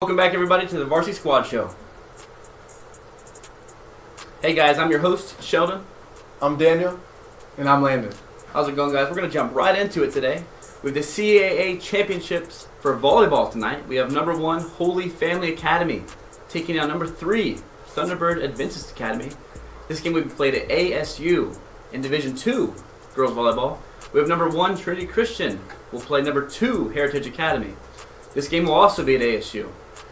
Welcome back, everybody, to the Varsity Squad show. Hey guys, I'm your host, Sheldon. I'm Daniel. And I'm Landon. How's it going, guys? We're going to jump right into it today with the CAA Championships for volleyball tonight. We have number 1, Holy Family Academy, taking on number 3, Thunderbird Adventist Academy. This game will be played at ASU in Division 2 girls volleyball. We have number 1, Trinity Christian, will play number 2, Heritage Academy. This game will also be at ASU.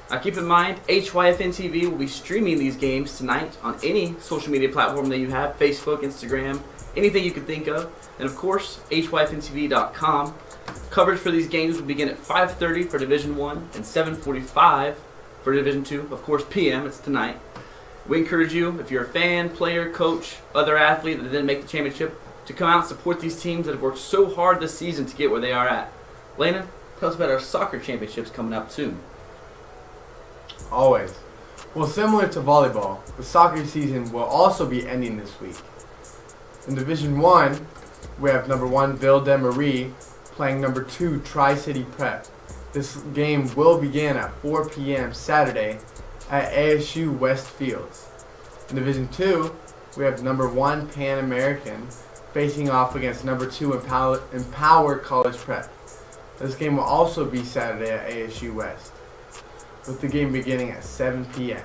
Now keep in mind, HYFN TV will be streaming these games tonight on any social media platform that you have, Facebook, Instagram, anything you can think of. And of course, hyfntv.com. Coverage for these games will begin at 5:30 for Division 1 and 7:45 for Division 2. Of course, PM, it's tonight. We encourage you, if you're a fan, player, coach, other athlete that didn't make the championship, to come out and support these teams that have worked so hard this season to get where they are at. Lena, tell us about our soccer championships coming up soon. Always. Well, similar to volleyball, the soccer season will also be ending this week. In Division 1, we have number 1, Ville de Marie, playing number 2, Tri-City Prep. This game will begin at 4 p.m. Saturday at ASU West Fields. In Division 2, we have number 1, Pan American, facing off against number 2, Empower College Prep. This game will also be Saturday at ASU West, with the game beginning at 7 p.m.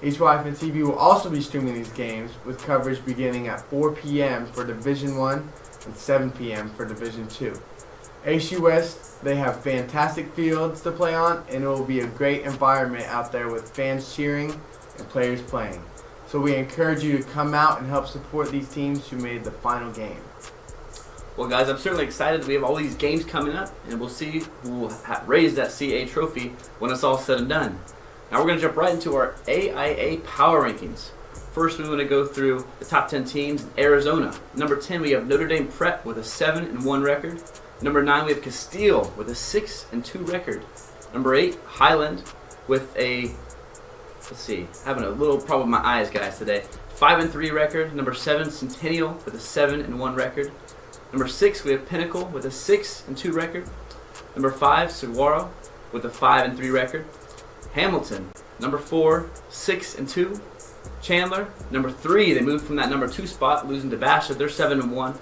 HYFN TV will also be streaming these games, with coverage beginning at 4 p.m. for Division 1 and 7 p.m. for Division 2. ASU West, they have fantastic fields to play on, and it will be a great environment out there with fans cheering and players playing. So we encourage you to come out and help support these teams who made the final game. Well, guys, I'm certainly excited. We have all these games coming up, and we'll see who will raise that CAA trophy when it's all said and done. Now we're going to jump right into our AIA Power Rankings. First, we want to go through the top 10 teams in Arizona. Number 10, we have Notre Dame Prep with a 7-1 record. Number 9, we have Castile with a 6-2 record. Number 8, Highland with a, having a little problem with my eyes, guys, today. 5-3 record. Number 7, Centennial with a 7-1 record. Number 6, we have Pinnacle with a 6-2 record. Number 5, Saguaro with a 5-3 record. Hamilton, number 4, 6-2. Chandler, number 3, they moved from that number 2 spot, losing to Basha. They're 7-1.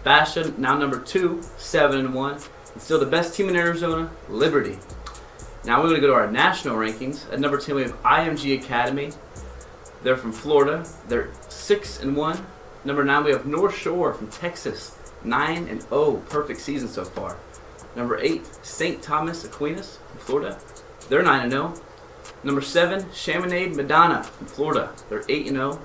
Basha, now number 2, 7-1. And still the best team in Arizona, Liberty. Now we're going to go to our national rankings. At number 10, we have IMG Academy. They're from Florida. They're 6-1. Number 9, we have North Shore from Texas. 9-0, perfect season so far. Number 8, St. Thomas Aquinas from Florida. They're 9-0. Number 7, Chaminade Madonna from Florida. They're 8-0.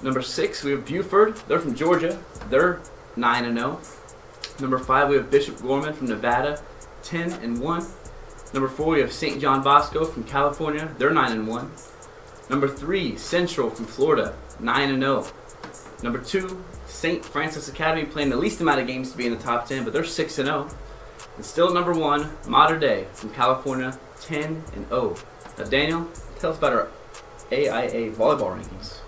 Number 6, we have Buford. They're from Georgia. They're 9-0. Number 5, we have Bishop Gorman from Nevada. 10-1. Number 4, we have St. John Bosco from California. They're 9-1. Number 3, Central from Florida. 9-0. Number 2, St. Francis Academy, playing the least amount of games to be in the top 10, but they're 6-0. And still number 1, Mater Dei from California, 10-0. Now, Daniel, tell us about our AIA volleyball rankings.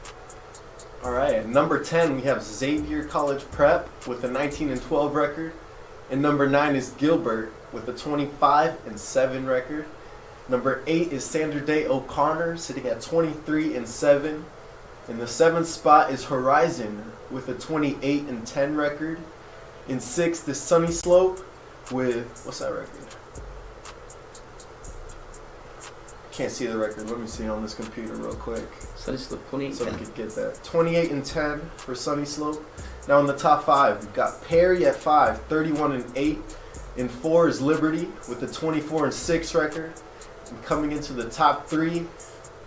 All right, at number 10, we have Xavier College Prep with a 19-12 record. And number 9 is Gilbert with a 25-7 record. Number 8 is Sandra Day O'Connor, sitting at 23-7. In the 7th spot is Horizon with a 28-10 record. In 6th is Sunny Slope with, what's that record? Can't see the record. Let me see on this computer real quick. Sunny Slope, 28-10. So we could get that. 28-10 for Sunny Slope. Now in the top 5, we've got Perry at 5, 31-8. In 4 is Liberty with a 24-6 record. And coming into the top 3,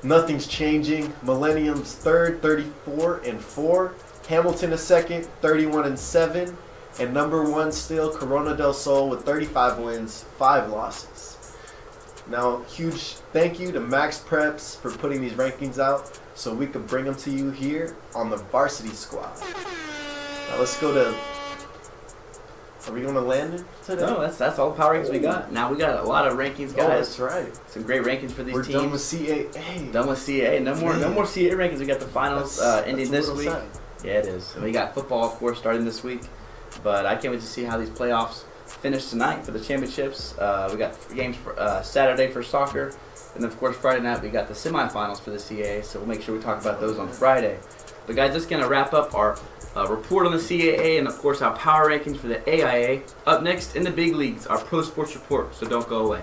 nothing's changing. Millennium's 3rd, 34-4. Hamilton is 2nd, 31-7. And number 1 still, Corona del Sol with 35 wins, 5 losses. Now, huge thank you to Max Preps for putting these rankings out so we could bring them to you here on the Varsity Squad. Now let's go to... Are we going to Landon today? No, that's all the power rankings we got. Now we got a lot of rankings, guys. Oh, that's right. Some great rankings for these We're teams. done with CAA. Done with CAA. No more CAA rankings. We got the finals ending this week. Sad. Yeah, it is. And we got football, of course, starting this week. But I can't wait to see how these playoffs finish tonight for the championships. We got games for Saturday for soccer, and then of course Friday night we got the semifinals for the CAA. So we'll make sure we talk about those on Friday. But guys, that's gonna wrap up our report on the CAA and of course our power rankings for the AIA. Up next in the big leagues, our pro sports report. So don't go away.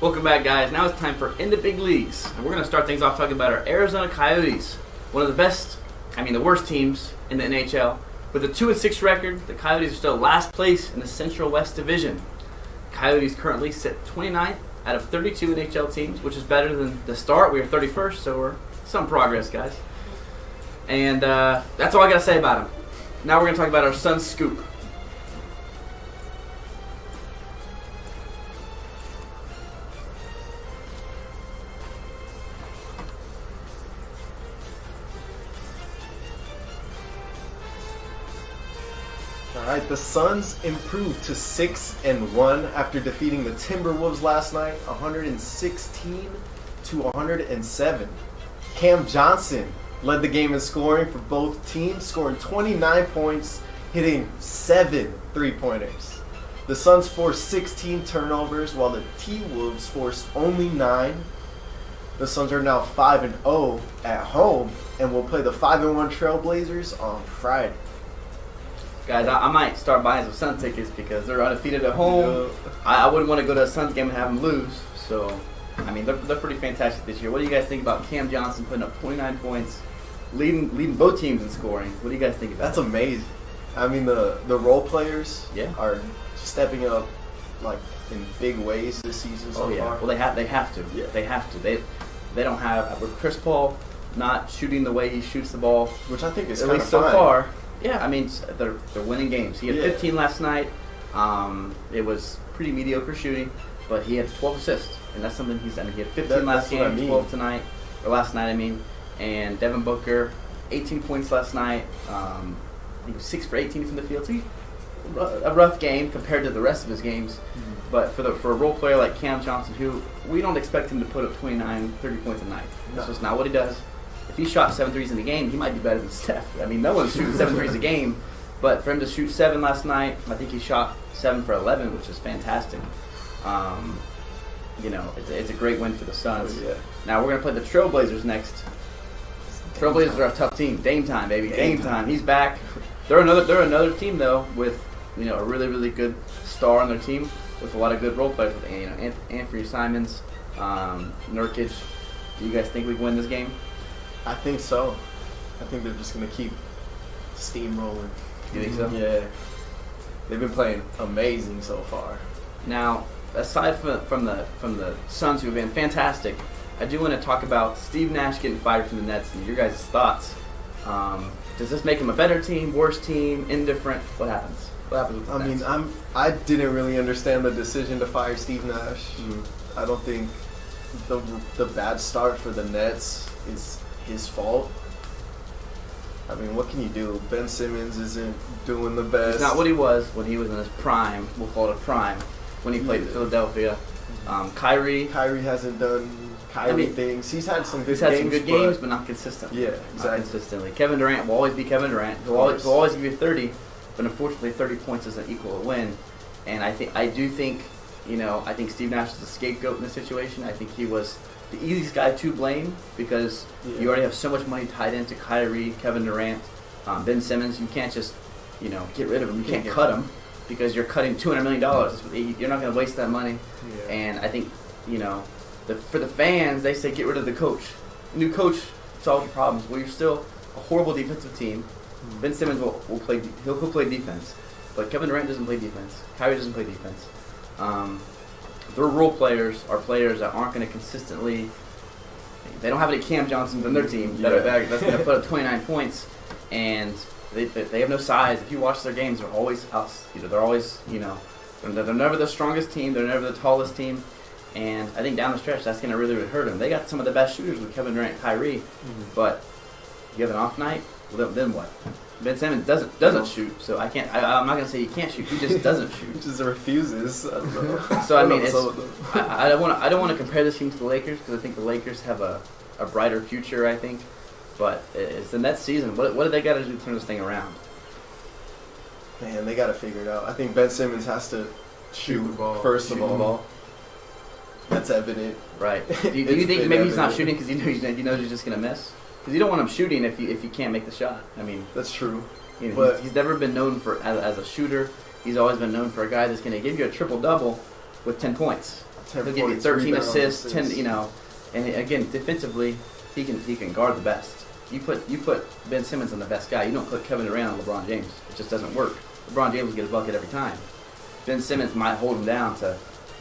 Welcome back, guys. Now it's time for In the Big Leagues. And we're going to start things off talking about our Arizona Coyotes. One of the worst teams in the NHL. With a 2-6 record, the Coyotes are still last place in the Central West Division. Coyotes currently sit 29th out of 32 NHL teams, which is better than the start. We are 31st, so we're some progress, guys. And that's all I got to say about them. Now we're going to talk about our Sun Scoop. Alright, the Suns improved to 6-1 after defeating the Timberwolves last night, 116-107. Cam Johnson led the game in scoring for both teams, scoring 29 points, hitting 7 3-pointers. The Suns forced 16 turnovers, while the T-Wolves forced only 9. The Suns are now 5-0 at home, and will play the 5-1 Trailblazers on Friday. Guys, I might start buying some Sun tickets because they're undefeated at home. I wouldn't want to go to a Suns game and have them lose. So, I mean, they're pretty fantastic this year. What do you guys think about Cam Johnson putting up 29 points, leading both teams in scoring? What do you guys think about That's that? amazing. I mean, the role players Yeah. are stepping up like in big ways this season so Oh yeah. far. Well, they have to. Yeah. They have to. They don't have with Chris Paul not shooting the way he shoots the ball. Which I think is At kind of least so fine. far. Yeah, I mean, they're winning games. He had Yeah. 15 last night. It was pretty mediocre shooting, but he had 12 assists, and that's something he's done. He had 15 last That's what I game, mean. 12 tonight, or last night, I mean. And Devin Booker, 18 points last night. I think he was 6 for 18 from the field. So a rough game compared to the rest of his games. Mm-hmm. But for a role player like Cam Johnson, who we don't expect him to put up 29, 30 points a night. That's No. just not what he does. If he shot 7 threes in the game, he might be better than Steph. I mean, no one's shooting 7 threes a game. But for him to shoot 7 last night, I think he shot 7 for 11, which is fantastic. It's a great win for the Suns. Oh, yeah. Now we're going to play the Trailblazers next. Trailblazers are a tough team. Dame time, baby. Dame time. He's back. They're another team though with a really really good star on their team with a lot of good role players with Anthony Simons, Nurkic. Do you guys think we can win this game? I think so. I think they're just going to keep steamrolling. You think so? Yeah. They've been playing amazing so far. Now, aside from the Suns, who have been fantastic, I do want to talk about Steve Nash getting fired from the Nets and your guys' thoughts. Does this make him a better team, worse team, indifferent? What happens? What happens with the Nets? I didn't really understand the decision to fire Steve Nash. I don't think the bad start for the Nets is his fault. I mean, what can you do? Ben Simmons isn't doing the best. It's not what he was when he was in his prime. We'll call it a prime when he played in Philadelphia. Kyrie hasn't done things. He's had some good games, but not consistently. Yeah, Not exactly. consistently. Kevin Durant will always be Kevin Durant. He'll always give you 30, but unfortunately 30 points doesn't equal a win. And I think Steve Nash is the scapegoat in this situation. I think he was the easiest guy to blame because you already have so much money tied into Kyrie, Kevin Durant, Ben Simmons. You can't just get rid of him. You can't cut him because you're cutting $200 million. You're not going to waste that money. Yeah. And I think for the fans, they say get rid of the coach. New coach solves the problems. Well, you're still a horrible defensive team. Ben Simmons will play. He'll play defense, but Kevin Durant doesn't play defense. Kyrie doesn't play defense. Their role players are players that aren't going to consistently. They don't have any Cam Johnsons on their team that's going to put up 29 points, and they have no size. If you watch their games, they're always they're never the strongest team. They're never the tallest team. And I think down the stretch, that's going to really, really hurt them. They got some of the best shooters with Kevin Durant and Kyrie, but you have an off night, well, then what? Ben Simmons doesn't shoot, so I can't. I'm not going to say he can't shoot. He just doesn't shoot. He just refuses. I don't know. So I mean, I don't want to compare this team to the Lakers because I think the Lakers have a brighter future. I think, but it's the Nets season. What do they got to do to turn this thing around? Man, they got to figure it out. I think Ben Simmons has to shoot the ball. first of Shoot the all. ball. That's evident. Right. Do you It's think been maybe he's not evident. shooting because he knows he's just going to miss? Because you don't want him shooting if you can't make the shot. I mean, That's true. But he's never been known for as a shooter. He's always been known for a guy that's going to give you a triple double with 10 points. He'll give you 13 assists, 10. And again, defensively, he can guard the best. You put Ben Simmons on the best guy. You don't put Kevin Durant on LeBron James. It just doesn't work. LeBron James will get a bucket every time. Ben Simmons might hold him down to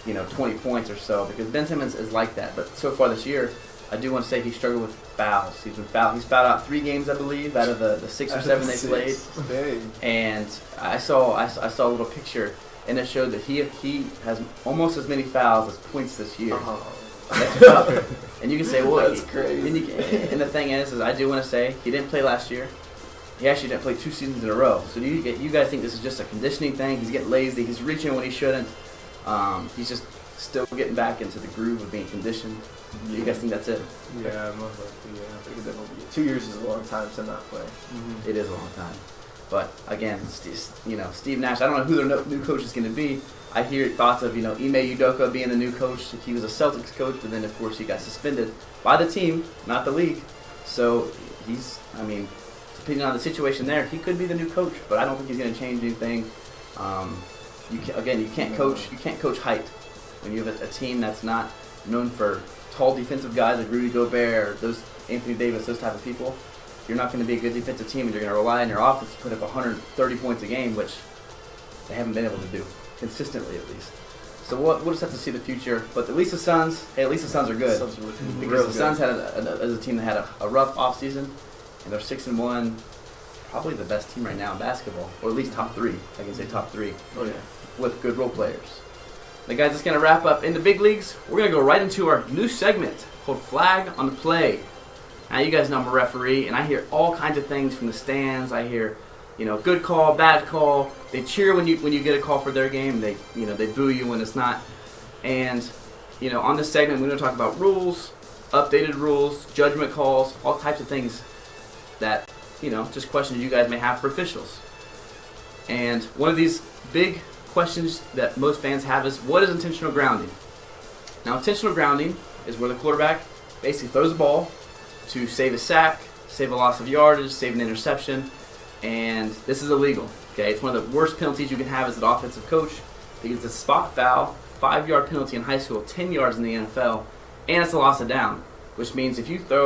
20 points or so because Ben Simmons is like that. But so far this year, I do want to say he struggled with fouls. He's fouled out 3 games, I believe, out of the 6 or 7 they played. Dang. And I saw a little picture, and it showed that he has almost as many fouls as points this year. That's tough. And you can say, well, that's crazy. And the thing is I do want to say he didn't play last year. He actually didn't play 2 seasons in a row. So you guys think this is just a conditioning thing? He's getting lazy. He's reaching when he shouldn't. He's just still getting back into the groove of being conditioned. You guys think that's it? Yeah, most likely, yeah. 2 years is a long time to not play. Mm-hmm. It is a long time. But again, Steve Nash, I don't know who their new coach is going to be. I hear thoughts of, Ime Udoka being the new coach. He was a Celtics coach, but then, of course, he got suspended by the team, not the league. So depending on the situation there, he could be the new coach, but I don't think he's going to change anything. You can't coach height. When you have a team that's not known for tall defensive guys like Rudy Gobert, or those Anthony Davis, those type of people, you're not going to be a good defensive team, and you're going to rely on your offense to put up 130 points a game, which they haven't been able to do. Consistently, at least. So we'll just have to see the future. But at least the Suns are good. Because the Suns had as a team that had a rough offseason, and they're 6-1, probably the best team right now in basketball, or at least top 3. I can say top 3. Oh yeah. With good role players. Now, guys, that's gonna wrap up in the big leagues. We're gonna go right into our new segment called Flag on the Play. Now, you guys know I'm a referee, and I hear all kinds of things from the stands. I hear, good call, bad call. They cheer when you get a call for their game. They boo you when it's not. And on this segment, we're going to talk about rules, updated rules, judgment calls, all types of things that just questions you guys may have for officials. And one of these big questions that most fans have is, what is intentional grounding? Now, intentional grounding is where the quarterback basically throws the ball to save a sack, save a loss of yardage, save an interception. And this is illegal. Okay, it's one of the worst penalties you can have as an offensive coach because it's a spot foul, 5-yard penalty in high school, 10 yards in the NFL, and it's a loss of down, which means if you throw